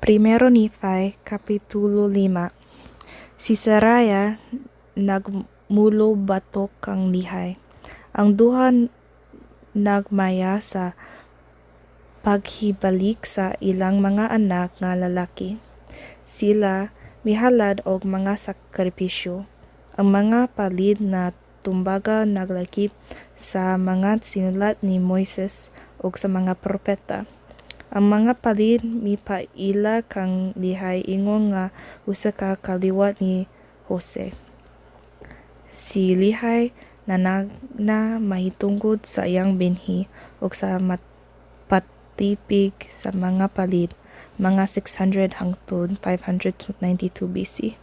Primero Nephi, Kapitulo 5. Si Saraya nagmulo batok kang lihay. Ang duha nagmaya sa paghibalik sa ilang mga anak nga lalaki. Sila mihalad og mga sakripisyo. Ang mga palid na tumbaga naglakip sa mga sinulat ni Moises ug sa mga propeta. Ang mga palid mipaila kang lihay ingon nga usa ka kaliwat ni Jose. Si lihay na mahitungod sa iyang binhi ug sa patipig sa mga palid mga 600 hangtod 592 BC.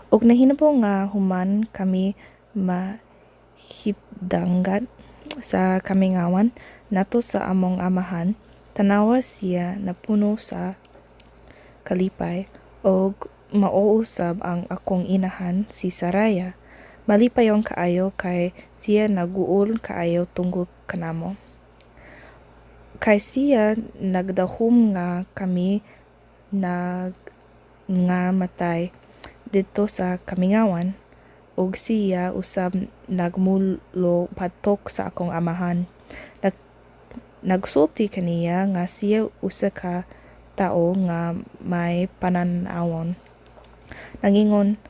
Ug nahinabo nga human kami mahitdanggat sa kamingawan nato sa among amahan, tanawa siya napuno sa kalipay og mauusab ang akong inahan si Saraya. Malipayon kaayo kay siya naguol kaayo tungod kanamo. Kay siya nagdahom nga kami nga matay dito sa kamingawan ug siya usab nagmulo patok sa akong amahan. Nagsulti kaniya nga siya usa ka tao nga may pananawon. Nangingon,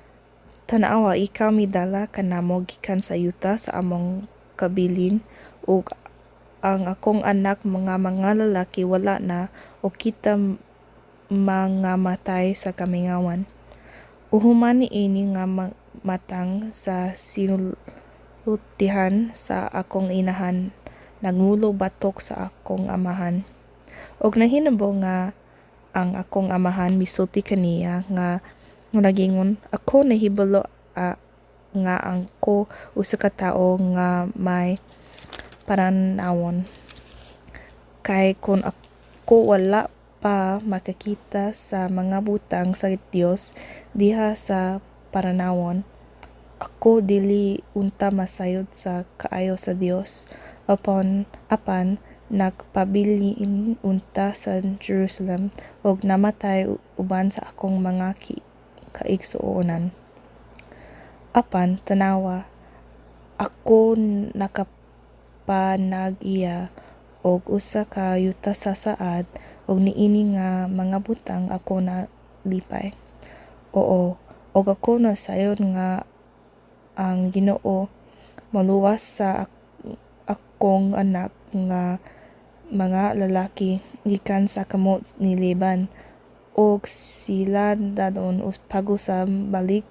tanawa ikaw midala kanamo gikan sa yuta sa among kabilin ug ang akong anak mga lalaki wala na o kita mga matay sa kamingawan. Uhuman niini nga matang sa sinultihan sa akong inahan nagmulo batok sa akong amahan. Og nahinabo nga ang akong amahan misulti kaniya nga nagingon, ako nahibalo nga ang ko usa ka tawo nga may pananawon. Kay kung ako wala pa makakita sa mga butang sa Dios diha sa pananawon, ako dili unta masayod sa kaayo sa Dios. Apan nagpabilin unta sa Jerusalem ug namatay uban sa akong mga kaigsuonan. Apan tanawa, ako nakapanag-iya og usa ka yuta sa saad ug niini nga mga butang ako na lipay. Oo, og ako nasayod nga ang Ginoo maluwas sa akong anak nga mga lalaki gikan sa kamot ni Laban ug sila dadon pag-usab balik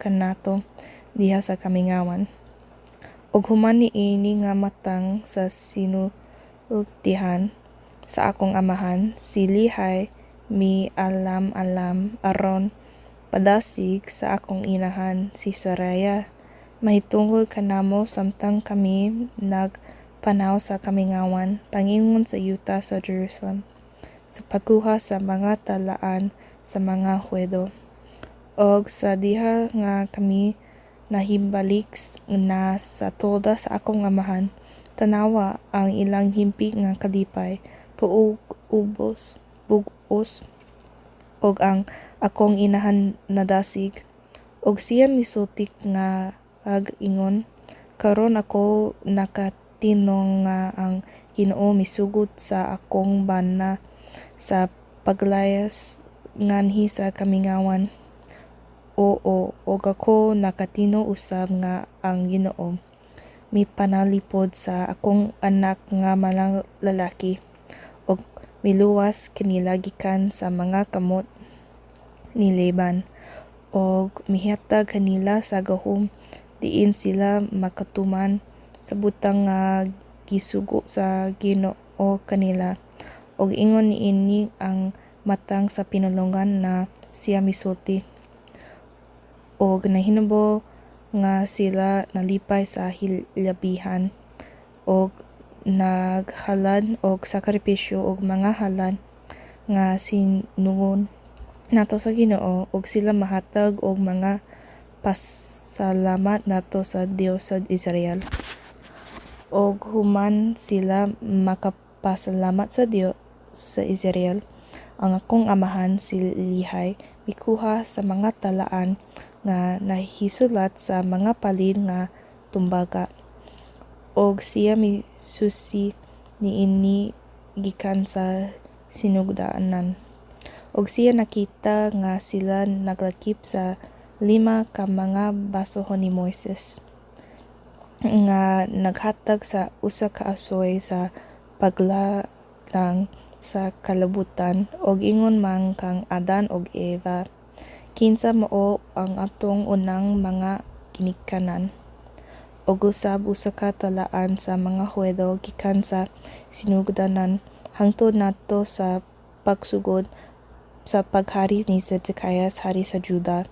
kanato diha sa kamingawan. Ug human niini nga matang sa sinultihan sa akong amahan, si lihay mi alam aron padasig sa akong inahan si Saraya. Mahitungod kanamo samtang kami nagpanaw sa kamingawan, pangingon sa yuta sa Jerusalem, sa pagkuha sa mga talaan sa mga hwedo. Og sa diha nga kami nahimbalik na sa tolda sa akong amahan, tanawa ang ilang himpi nga kalipay, bugos, og ang akong inahan nadasig. Og siya misultik nga pag-ingon, karon ako nakatinong nga ang Ginoo misugod sa akong bana sa paglayas nganhi sa kamingawan. Oo, og ako nakatino usab nga ang Ginoo mipanalipod sa akong anak nga mga lalaki og miluwas kanila gikan sa mga kamot ni Laban og mihatag kanila sa gahom diin sila makatuman sa butang nga gisugo sa Ginoo kanila. Og ingon niini ang matang sa pinulongan na siya misulti. Og nahinabo nga sila nalipay sa hilabihan og naghalad og sakripisyo og mga halad nga sinugon nato sa Ginoo og sila mahatag og mga pasalamat nato sa Dios sa Israel. Og human sila makapasalamat sa Dios sa Israel, Ang akong amahan si Lihay mikuha sa mga talaan nga nahisulat sa mga palid nga tumbaga. Og siya misusi niini gikan sa sinugdaanan. Og siya nakita nga sila naglakip sa 5 ka mga basohon ni Moises nga naghatag sa usa ka asoy sa paglalang sa kalabutan og ingon man kang Adan og Eva. Kinsa mao ang atong unang mga ginikanan. Og usab usa ka talaan sa mga Hwelo gikan sa sinugdanan hangtod nato sa pagsugod sa paghari ni Zedekias hari sa Juda.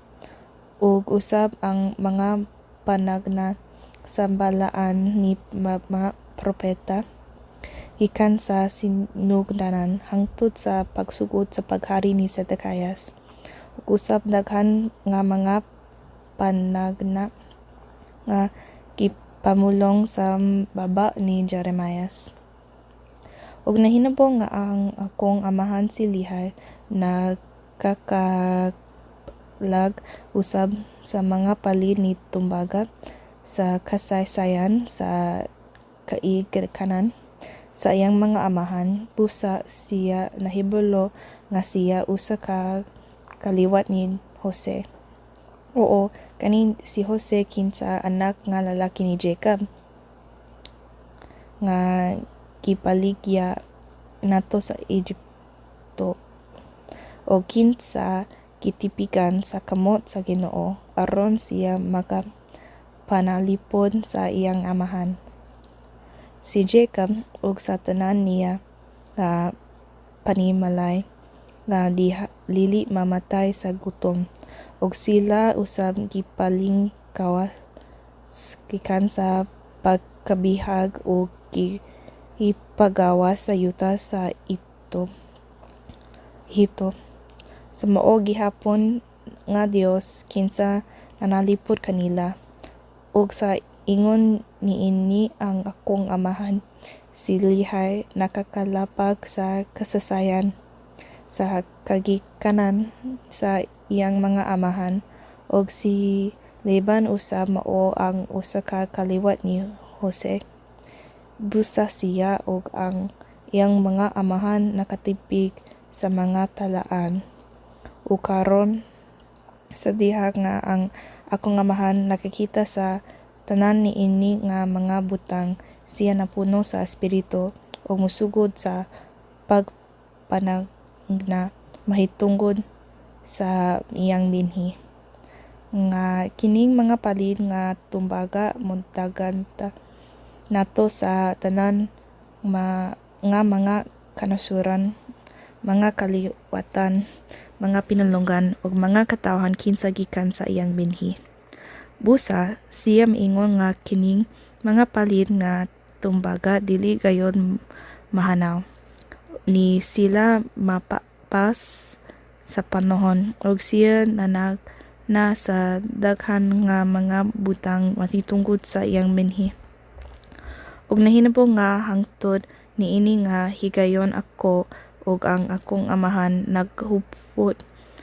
Ug usab ang mga panagna sa balaan ni mga propeta gikan sa sinugdanan hangtod sa pagsugod sa paghari ni Zedekias. Ug usab daghan nga mga panagna nga gipamulong sa baba ni Jeremias. Og nahinabo nga ang akong amahan si Lihay nagkakalag usab sa mga palid ni tumbaga sa kasaysayan sa kaigkanan sa iyang mga amahan. Busa siya nahibalo nga siya usa ka kaliwat ni Jose. Oo, kani si Jose kinsa anak nga lalaki ni Jacob nga gipaligya nato sa Egypto o kinsa gitipikan sa kamot sa Ginoo aron siya makapanalipod sa iyang amahan. Si Jacob ug sa tanan niya nga panimalay nga dili mamatay sa gutom ug sila usab gipalingkawas gikan sa pagkabihag ug ipagawas sa yuta sa Ehipto. Sa mao gihapon nga Dios kinsa nanalipod kanila. Ug sa ingon niini ang akong amahan si Lihay nakakalapag sa kasasayan sa kagikanan sa iyang mga amahan. Og si Laban usab mao ang usa ka kaliwat ni Jose. Busa siya og ang iyang mga amahan nakatipig sa mga talaan. Ug karon sa diha nga ang akong amahan nakakita sa tanan niini nga mga butang, siya napuno sa espiritu o musugod sa pagpanagna mahitungod sa iyang binhi. Nga kining mga palid nga tumbaga muntagan nato sa tanan nga mga kanasuran, mga kaliwatan, mga pinulongan ug mga katawhan kinsa gikan sa iyang binhi. Busa siya miingon nga kining mga palid nga tumbaga dili gayod mahanaw ni sila mapapas sa panahon ug siya na sa daghan nga mga butang matitungod sa iyang binhi. Ug nahinabo nga hangtod niini nga higayon ako ug ang akong amahan naghupot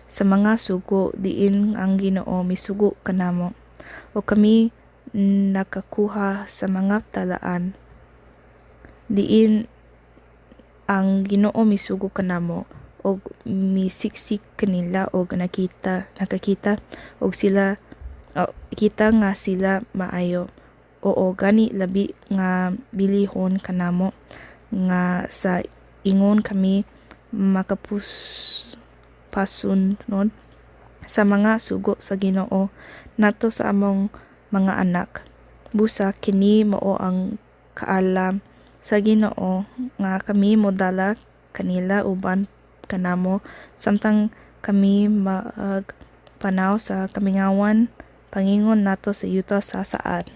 sa mga sugo diin ang Ginoo misugo kanamo. O kami nakakuha sa mga talaan diin ang Ginoo misugo kanamo og misiksik kanila og nakakita og sila kita nga sila maayo. Oo, gani labi nga bilihon kanamo nga sa ingon kami makapasunod sa mga sugo sa Ginoo nato sa among mga anak. Busa kini mao ang kaalam sa Ginoo nga kami modala kanila uban kanamo samtang kami magpanaw sa kamingawan pangingon nato sa yuta sa saad.